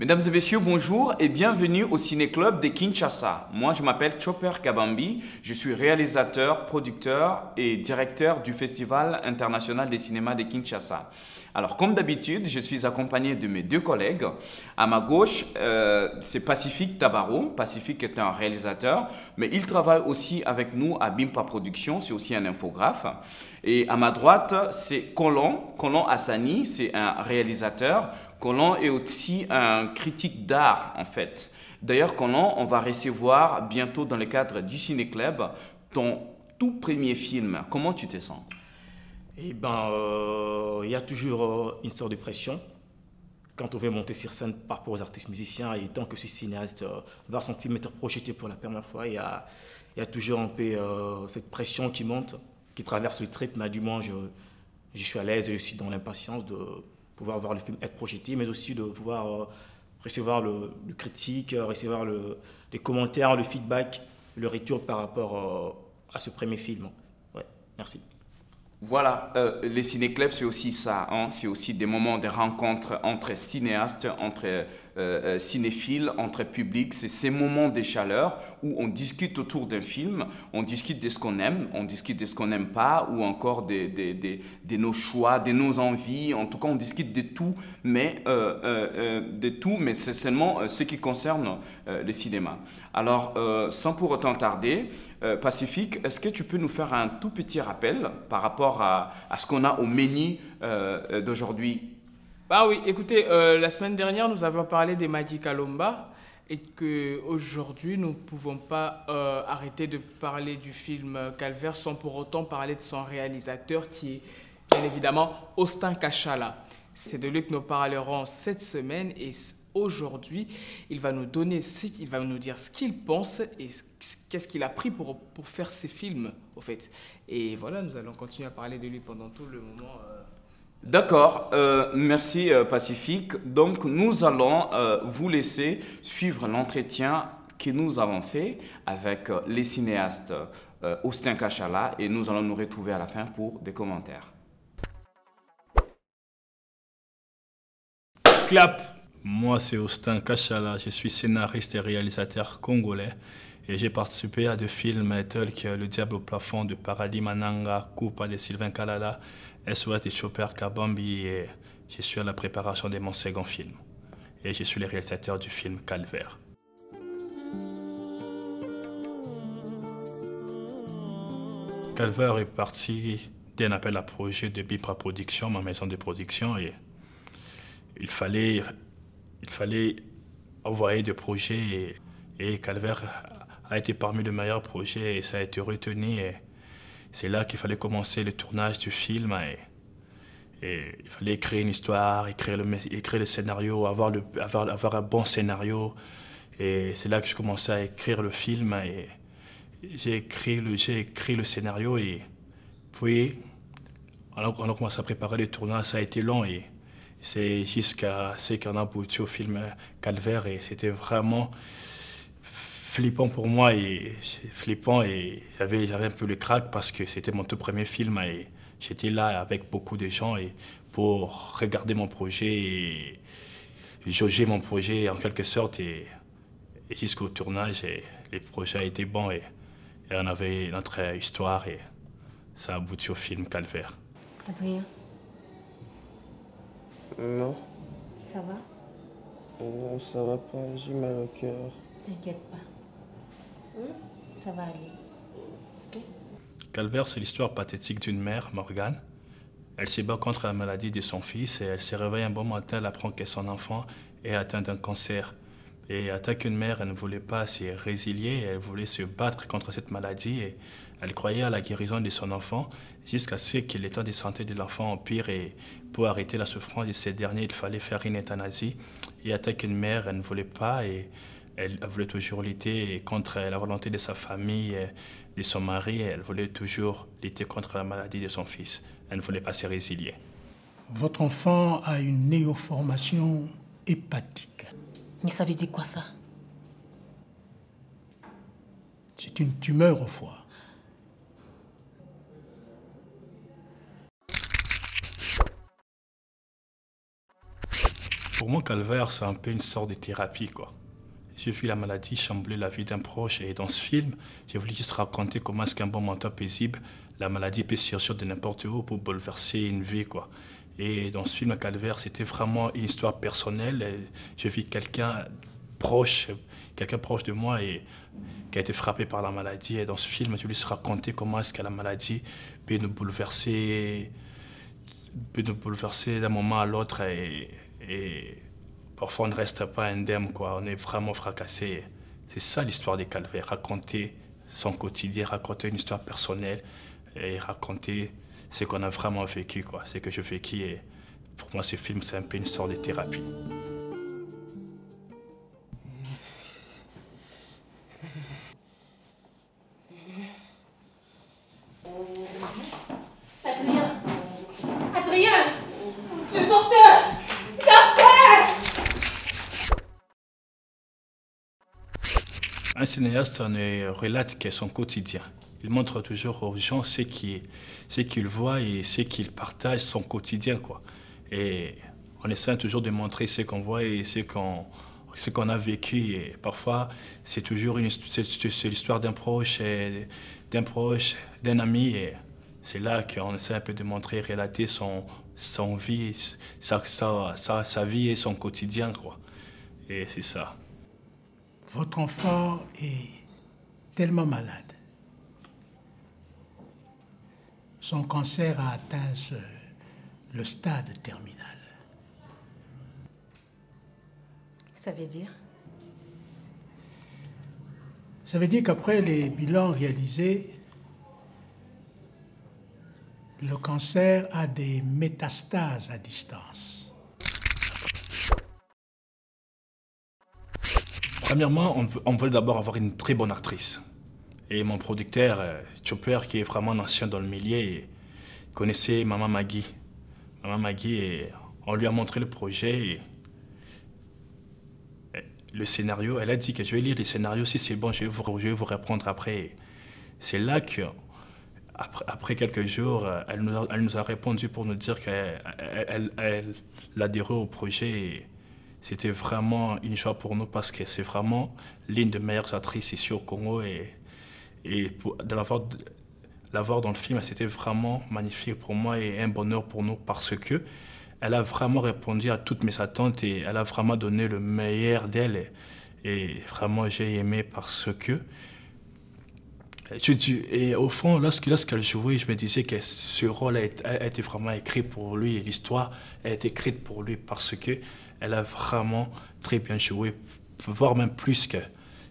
Mesdames et messieurs, bonjour et bienvenue au Ciné-Club de Kinshasa. Moi, je m'appelle Chopper Kabambi, je suis réalisateur, producteur et directeur du Festival international des cinémas de Kinshasa. Alors, comme d'habitude, je suis accompagné de mes deux collègues. À ma gauche, c'est Pacifique Tabaro. Pacifique est un réalisateur, mais il travaille aussi avec nous à Bimpa Productions, c'est aussi un infographe. Et à ma droite, c'est Colon Hassani, c'est un réalisateur. Colon est aussi un critique d'art, en fait. D'ailleurs, Colon, on va recevoir bientôt dans le cadre du Ciné-Club ton tout premier film. Comment tu te sens? Eh bien, il y a toujours une sorte de pression quand on veut monter sur scène par rapport aux artistes musiciens. Et tant que ce cinéaste va son film être projeté pour la première fois, il y a toujours un peu cette pression qui monte, qui traverse le trip. Mais du moins, je suis à l'aise et je suis dans l'impatience de pouvoir voir le film être projeté, mais aussi de pouvoir recevoir le critique, recevoir les commentaires, le feedback, le retour par rapport à ce premier film. Ouais, merci. Voilà, les ciné-clubs, c'est aussi ça, hein? C'est aussi des moments de rencontre entre cinéastes, entre cinéphiles, entre publics. C'est ces moments de chaleur où on discute autour d'un film, on discute de ce qu'on aime, on discute de ce qu'on n'aime pas, ou encore de nos choix, de nos envies. En tout cas, on discute de tout, mais c'est seulement ce qui concerne le cinéma. Alors, sans pour autant tarder, Pacifique, est-ce que tu peux nous faire un tout petit rappel par rapport à ce qu'on a au menu d'aujourd'hui? Ah oui, écoutez, la semaine dernière, nous avions parlé des Madi Kalomba et qu'aujourd'hui, nous ne pouvons pas arrêter de parler du film Calvaire sans pour autant parler de son réalisateur qui est bien évidemment Austin Kachala. C'est de lui que nous parlerons cette semaine et aujourd'hui, il va nous donner, il va nous dire ce qu'il pense et qu'est-ce qu'il a pris pour faire ces films, au fait. Et voilà, nous allons continuer à parler de lui pendant tout le moment. D'accord, merci Pacifique. Donc nous allons vous laisser suivre l'entretien que nous avons fait avec les cinéastes Austin Kachala et nous allons nous retrouver à la fin pour des commentaires. Clap! Moi, c'est Austin Kachala, je suis scénariste et réalisateur congolais et j'ai participé à des films tels que Le Diable au plafond de Paradis Mananga, Coupa de Sylvain Kalala, SOS de Chopper Kabambi et je suis à la préparation de mon second film. Et je suis le réalisateur du film Calvaire. Calvaire est parti d'un appel à projet de Bimpa Productions, ma maison de production, et il fallait envoyer des projets et Calvaire a été parmi les meilleurs projets et ça a été retenu. C'est là qu'il fallait commencer le tournage du film et il fallait écrire une histoire, écrire le scénario, avoir un bon scénario. Et c'est là que je commençais à écrire le film et j'ai écrit le scénario et puis on a commencé à préparer le tournage, ça a été long et c'est jusqu'à ce qu'on a abouti au film Calvaire et c'était vraiment flippant pour moi et j'avais un peu le crack parce que c'était mon tout premier film et j'étais là avec beaucoup de gens et pour regarder mon projet et jauger mon projet en quelque sorte et jusqu'au tournage et les projets étaient bons et on avait notre histoire et ça a abouti au film Calvaire. Adrien. Non. Ça va? Non, ça va pas, j'ai mal au cœur. T'inquiète pas. Ça va aller. Okay? Calvaire, c'est l'histoire pathétique d'une mère, Morgane. Elle se bat contre la maladie de son fils et elle se réveille un bon matin, elle apprend que son enfant est atteint d'un cancer. Et en tant qu'une mère, elle ne voulait pas se résilier, elle voulait se battre contre cette maladie et elle croyait à la guérison de son enfant jusqu'à ce que l'état de santé de l'enfant empire et pour arrêter la souffrance de ces derniers, il fallait faire une euthanasie. Et en tant qu'une mère, elle ne voulait pas et elle voulait toujours lutter contre la volonté de sa famille, de son mari. Elle voulait toujours lutter contre la maladie de son fils. Elle ne voulait pas se résilier. Votre enfant a une néoformation hépatique. Mais ça veut dire quoi ça? C'est une tumeur au foie. Pour moi, Calvaire, c'est un peu une sorte de thérapie, quoi. J'ai vu la maladie chambouler la vie d'un proche et dans ce film, j'ai voulu juste raconter comment est-ce qu'un bon mentor paisible, la maladie peut surgir de n'importe où pour bouleverser une vie, quoi. Et dans ce film, Calvaire, c'était vraiment une histoire personnelle. J'ai vu quelqu'un proche de moi et qui a été frappé par la maladie. Et dans ce film, je voulais se raconter comment est-ce que la maladie peut nous bouleverser d'un moment à l'autre et parfois on ne reste pas indemne, quoi. On est vraiment fracassé. C'est ça l'histoire des Calvaires, raconter son quotidien, raconter une histoire personnelle et raconter ce qu'on a vraiment vécu, quoi. Ce que je vécu et pour moi ce film c'est un peu une sorte de thérapie. Adrien, monsieur le docteur, Un cinéaste ne relate que son quotidien. Il montre toujours aux gens ce qu'il voit et ce qu'il partage, son quotidien, quoi. Et on essaie toujours de montrer ce qu'on voit et ce qu'on a vécu. Et parfois, c'est toujours c'est l'histoire d'un proche, d'un ami. Et c'est là qu'on essaie un peu de montrer, relater son vie, sa vie et son quotidien, quoi. Et c'est ça. Votre enfant est tellement malade. Son cancer a atteint le stade terminal. Ça veut dire? Ça veut dire qu'après les bilans réalisés, le cancer a des métastases à distance. Premièrement, on veut d'abord avoir une très bonne actrice. Et mon producteur, Chopper, qui est vraiment un ancien dans le milieu, connaissait Maman Maggie. Maman Maggie, et on lui a montré le projet et le scénario. Elle a dit que je vais lire les scénarios, si c'est bon, je vais vous répondre après. C'est là que, après quelques jours, elle nous a répondu pour nous dire qu'elle adhérait au projet. Et c'était vraiment une joie pour nous parce que c'est vraiment l'une des meilleures actrices ici au Congo. Et de l'avoir dans le film, c'était vraiment magnifique pour moi et un bonheur pour nous parce que elle a vraiment répondu à toutes mes attentes et elle a vraiment donné le meilleur d'elle. Et vraiment, j'ai aimé parce que... Et au fond, lorsqu'elle jouait, je me disais que ce rôle a été vraiment écrit pour lui et l'histoire a été écrite pour lui parce que elle a vraiment très bien joué, voire même plus que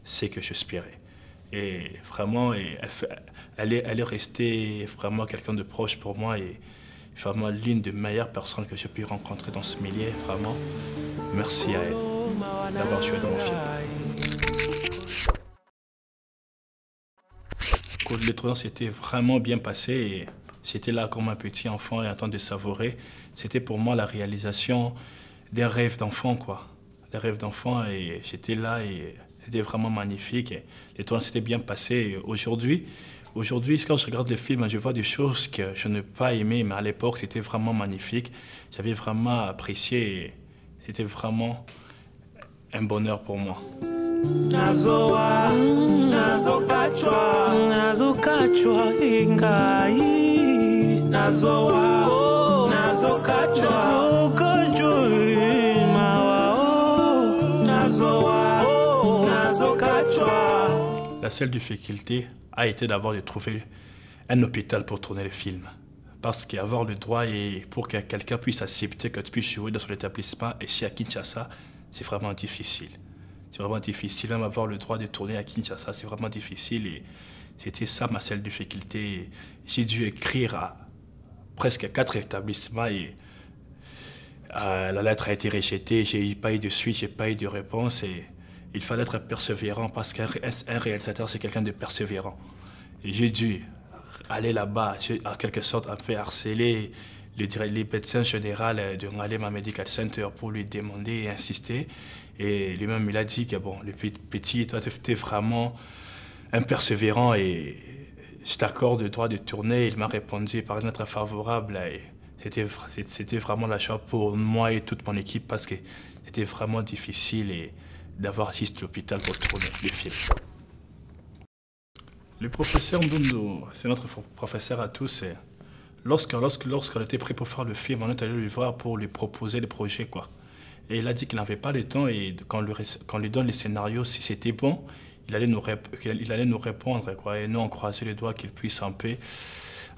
ce que j'espérais. Et vraiment, elle est restée vraiment quelqu'un de proche pour moi et vraiment l'une des meilleures personnes que j'ai pu rencontrer dans ce milieu. Vraiment, merci à elle d'avoir joué dans mon film. Le tournage s'était vraiment bien passé et j'étais là comme un petit enfant et en train de savourer. C'était pour moi la réalisation des rêves d'enfant, quoi. Des rêves d'enfant et j'étais là et c'était vraiment magnifique. Et le tournage s'était bien passé. Aujourd'hui, quand je regarde le film, je vois des choses que je n'ai pas aimées, mais à l'époque, c'était vraiment magnifique. J'avais vraiment apprécié et c'était vraiment un bonheur pour moi. La seule difficulté a été d'avoir de trouver un hôpital pour tourner le film. Parce qu'avoir le droit et pour que quelqu'un puisse accepter que tu puisses jouer dans son établissement ici à Kinshasa, c'est vraiment difficile. C'est vraiment difficile, même avoir le droit de tourner à Kinshasa, c'est vraiment difficile. Et c'était ça ma seule difficulté. J'ai dû écrire à presque 4 établissements et la lettre a été rejetée, j'ai pas eu de suite, j'ai pas eu de réponse. Et il fallait être persévérant parce qu'un réalisateur, c'est quelqu'un de persévérant. J'ai dû aller là-bas, en quelque sorte, un peu harceler les médecins généraux de Ngalema Medical Center pour lui demander et insister. Et lui-même, il a dit que bon, le petit, toi, tu es vraiment un persévérant et je t'accorde le droit de tourner. Il m'a répondu par une lettre favorable. C'était vraiment la joie pour moi et toute mon équipe parce que c'était vraiment difficile d'avoir juste l'hôpital pour tourner le film. Le professeur Ndondo, c'est notre professeur à tous. Lorsqu'on était prêt pour faire le film, on est allé le voir pour lui proposer le projet, quoi. Et il a dit qu'il n'avait pas le temps et quand on lui donne les scénarios, si c'était bon, il allait nous répondre, quoi. Et nous, on croisait les doigts qu'il puisse un peu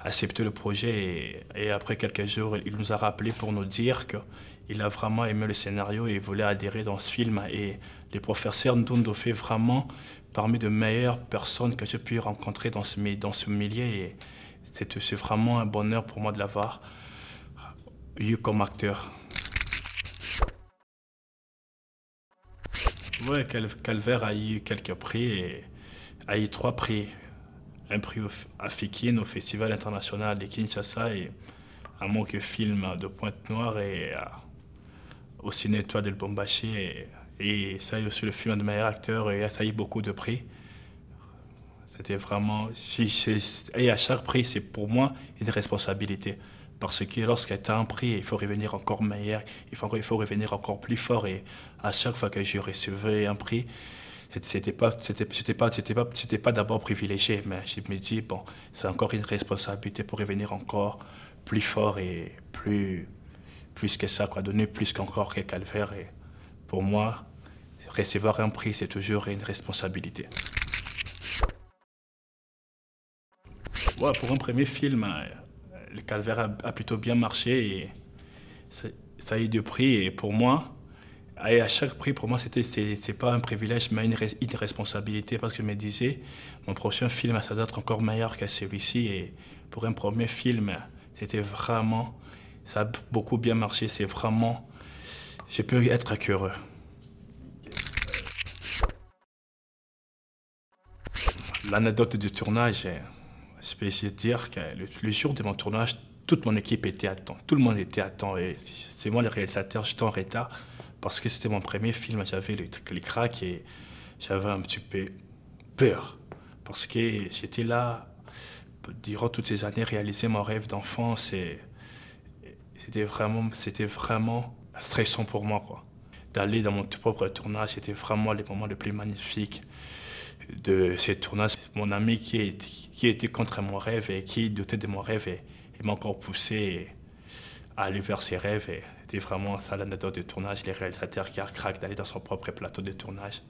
accepter le projet. Et après quelques jours, il nous a rappelé pour nous dire qu'il a vraiment aimé le scénario et il voulait adhérer dans ce film. Et le professeur Ndondo fait vraiment parmi de meilleures personnes que j'ai pu rencontrer dans ce milieu. Et c'est vraiment un bonheur pour moi de l'avoir eu comme acteur. Oui, Calvaire a eu quelques prix, a eu 3 prix. Un prix à Fikine, au Festival international de Kinshasa, et à Montque Film de Pointe-Noire, et au Ciné Étoile de Lubumbashi. Et ça a eu aussi le film de meilleur acteur, et ça a eu beaucoup de prix. C'était vraiment... Et à chaque prix, c'est pour moi une responsabilité. Parce que lorsqu'il y a un prix, il faut revenir encore meilleur, il faut revenir encore plus fort. Et à chaque fois que je recevais un prix, c'était pas d'abord privilégié, mais je me dis, bon, c'est encore une responsabilité pour revenir encore plus fort et plus que ça, quoi, donner plus qu'encore que Calvaire. Et pour moi, recevoir un prix, c'est toujours une responsabilité. Ouais, pour un premier film, le Calvaire a plutôt bien marché et ça a eu des prix. Et pour moi, et à chaque prix, pour moi, c'est pas un privilège, mais une responsabilité, parce que je me disais, mon prochain film, ça doit être encore meilleur que celui-ci. Et pour un premier film, c'était vraiment, ça a beaucoup bien marché. C'est vraiment, je peux être qu'heureux. L'anecdote du tournage, je peux essayer de dire que le jour de mon tournage, toute mon équipe était à temps. Tout le monde était à temps. Et c'est moi le réalisateur, j'étais en retard. Parce que c'était mon premier film, j'avais les cracks et j'avais un petit peu peur. Parce que j'étais là, durant toutes ces années, réaliser mon rêve d'enfant, c'était vraiment stressant pour moi, quoi. D'aller dans mon propre tournage, c'était vraiment les moments les plus magnifiques de ces tournages. Mon ami qui était contre mon rêve et qui doutait de mon rêve, et il m'a encore poussé à aller vers ses rêves. Et c'était vraiment ça l'anecdote de tournage, les réalisateurs qui craquent d'aller dans son propre plateau de tournage.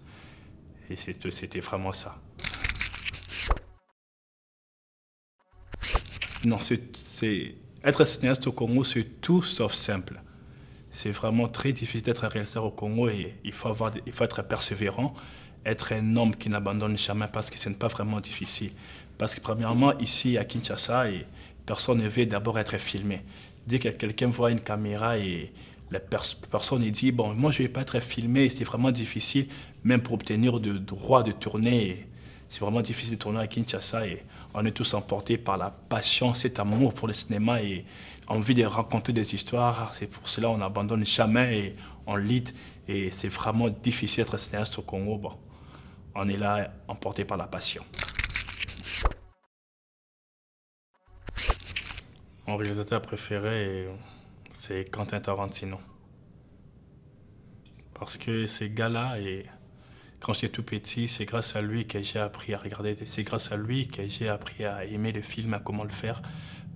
Et c'était vraiment ça. Non, être cinéaste au Congo, c'est tout sauf simple. C'est vraiment très difficile d'être un réalisateur au Congo et il faut être persévérant, être un homme qui n'abandonne jamais, parce que ce n'est pas vraiment difficile. Parce que premièrement, ici à Kinshasa, personne ne veut d'abord être filmé. Dès que quelqu'un voit une caméra et la personne dit, bon, moi je ne vais pas être filmé, c'est vraiment difficile, même pour obtenir le droit de tourner. C'est vraiment difficile de tourner à Kinshasa et on est tous emportés par la passion, cet amour pour le cinéma et envie de raconter des histoires. C'est pour cela qu'on n'abandonne jamais et on lead. Et c'est vraiment difficile d'être cinéaste au Congo. Bon, on est là emporté par la passion. Mon réalisateur préféré, c'est Quentin Tarantino. Parce que ce gars-là, et quand j'étais tout petit, c'est grâce à lui que j'ai appris à regarder, c'est grâce à lui que j'ai appris à aimer le film, à comment le faire.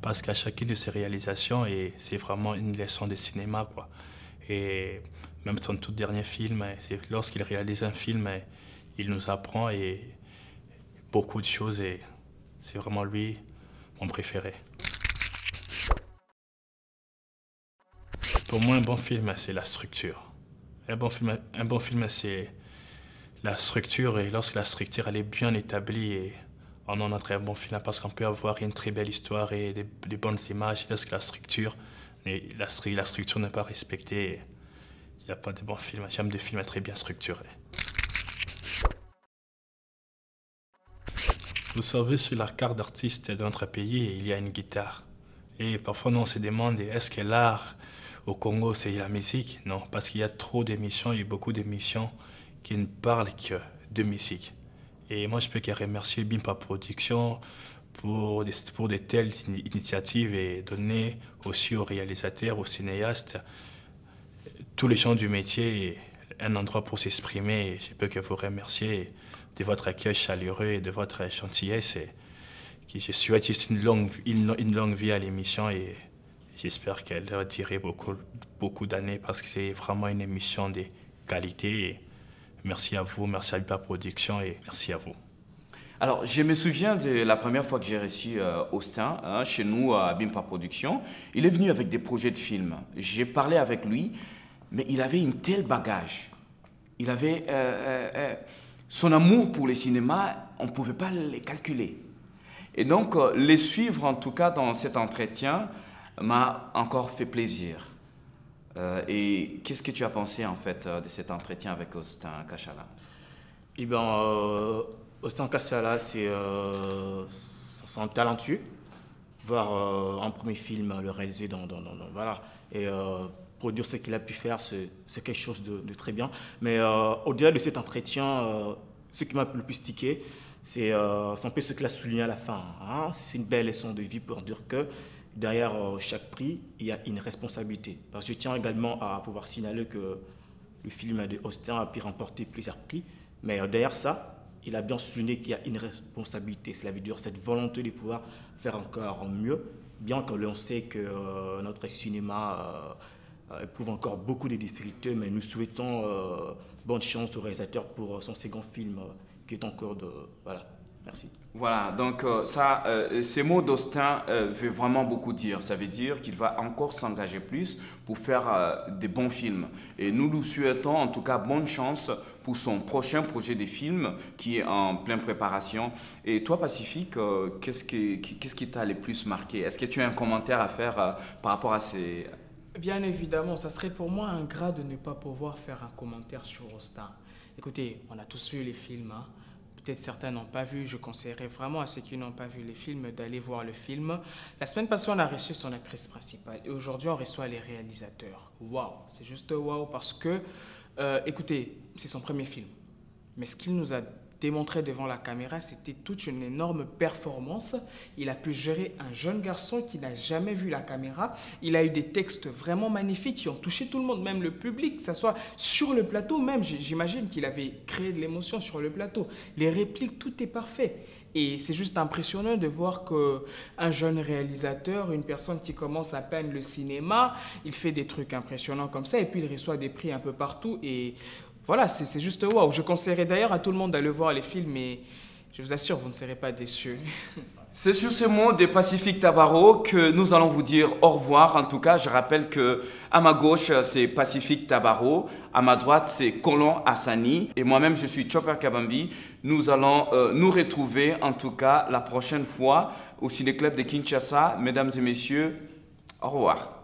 Parce qu'à chacune de ses réalisations, et c'est vraiment une leçon de cinéma, quoi. Et même son tout dernier film, lorsqu'il réalise un film, il nous apprend et beaucoup de choses, et c'est vraiment lui mon préféré. Pour moi, un bon film, c'est la structure. Un bon film, c'est la structure, et lorsque la structure elle est bien établie, et on en a un très bon film, parce qu'on peut avoir une très belle histoire et des bonnes images. Lorsque la structure n'est pas respectée, il n'y a pas de bons films. J'aime des films très bien structurés. Vous savez, sur la carte d'artiste de notre pays, il y a une guitare. Et parfois, on se demande, est-ce que l'art au Congo, c'est la musique? Non, parce qu'il y a trop d'émissions et beaucoup d'émissions qui ne parlent que de musique. Et moi, je peux que remercier Bimpa Productions pour de telles initiatives et donner aussi aux réalisateurs, aux cinéastes, tous les gens du métier un endroit pour s'exprimer. Je peux que vous remercier de votre accueil chaleureux et de votre gentillesse. Et je souhaite juste une longue vie à l'émission et j'espère qu'elle va durer beaucoup d'années parce que c'est vraiment une émission de qualité. Et merci à vous, merci à Alpa Production et merci à vous. Alors, je me souviens de la première fois que j'ai reçu Austin, chez nous à Bimpa Production. Il est venu avec des projets de films. J'ai parlé avec lui, mais il avait une telle bagage. Il avait son amour pour le cinéma, on ne pouvait pas les calculer. Et donc, les suivre en tout cas dans cet entretien m'a encore fait plaisir. Et qu'est-ce que tu as pensé en fait de cet entretien avec Austin Kachala? Eh bien, Austin Kachala, c'est un talentueux. Voir un premier film, le réaliser voilà. Et produire ce qu'il a pu faire, c'est quelque chose de très bien. Mais au-delà de cet entretien, ce qui m'a le plus tiqué, c'est un peu ce qu'il a souligné à la fin. Hein. C'est une belle leçon de vie pour dire que derrière chaque prix, il y a une responsabilité. Parce que je tiens également à pouvoir signaler que le film de Austin a pu remporter plusieurs prix. Mais derrière ça, il a bien souligné qu'il y a une responsabilité. Cela veut dire cette volonté de pouvoir faire encore mieux, bien que l'on sait que notre cinéma éprouve encore beaucoup de difficultés, mais nous souhaitons bonne chance au réalisateur pour son second film qui est en cours de... Voilà, merci. Voilà, donc ces mots d'Austin veulent vraiment beaucoup dire. Ça veut dire qu'il va encore s'engager plus pour faire des bons films. Et nous lui souhaitons en tout cas bonne chance pour son prochain projet de film qui est en pleine préparation. Et toi, Pacifique, qu'est-ce qui t'a le plus marqué? Est-ce que tu as un commentaire à faire par rapport à ces... Bien évidemment, ça serait pour moi ingrat de ne pas pouvoir faire un commentaire sur Austin. Écoutez, on a tous vu les films, hein. Peut-être certains n'ont pas vu, je conseillerais vraiment à ceux qui n'ont pas vu les films d'aller voir le film. La semaine passée, on a reçu son actrice principale et aujourd'hui, on reçoit les réalisateurs. Waouh, c'est juste waouh parce que, écoutez, c'est son premier film. Mais ce qu'il nous a démontré devant la caméra, c'était toute une énorme performance. Il a pu gérer un jeune garçon qui n'a jamais vu la caméra. Il a eu des textes vraiment magnifiques qui ont touché tout le monde, même le public, que ce soit sur le plateau même. J'imagine qu'il avait créé de l'émotion sur le plateau. Les répliques, tout est parfait. Et c'est juste impressionnant de voir qu'un jeune réalisateur, une personne qui commence à peine le cinéma, il fait des trucs impressionnants comme ça et puis il reçoit des prix un peu partout. Et voilà, c'est juste waouh. Je conseillerais d'ailleurs à tout le monde d'aller voir les films et je vous assure, vous ne serez pas déçus. C'est sur ces mots de Pacifique Tabarot que nous allons vous dire au revoir. En tout cas, je rappelle que à ma gauche, c'est Pacifique Tabarot. À ma droite, c'est Colon Hassani. Et moi-même, je suis Chopper Kabambi. Nous allons nous retrouver, en tout cas, la prochaine fois au Ciné Club de Kinshasa. Mesdames et messieurs, au revoir.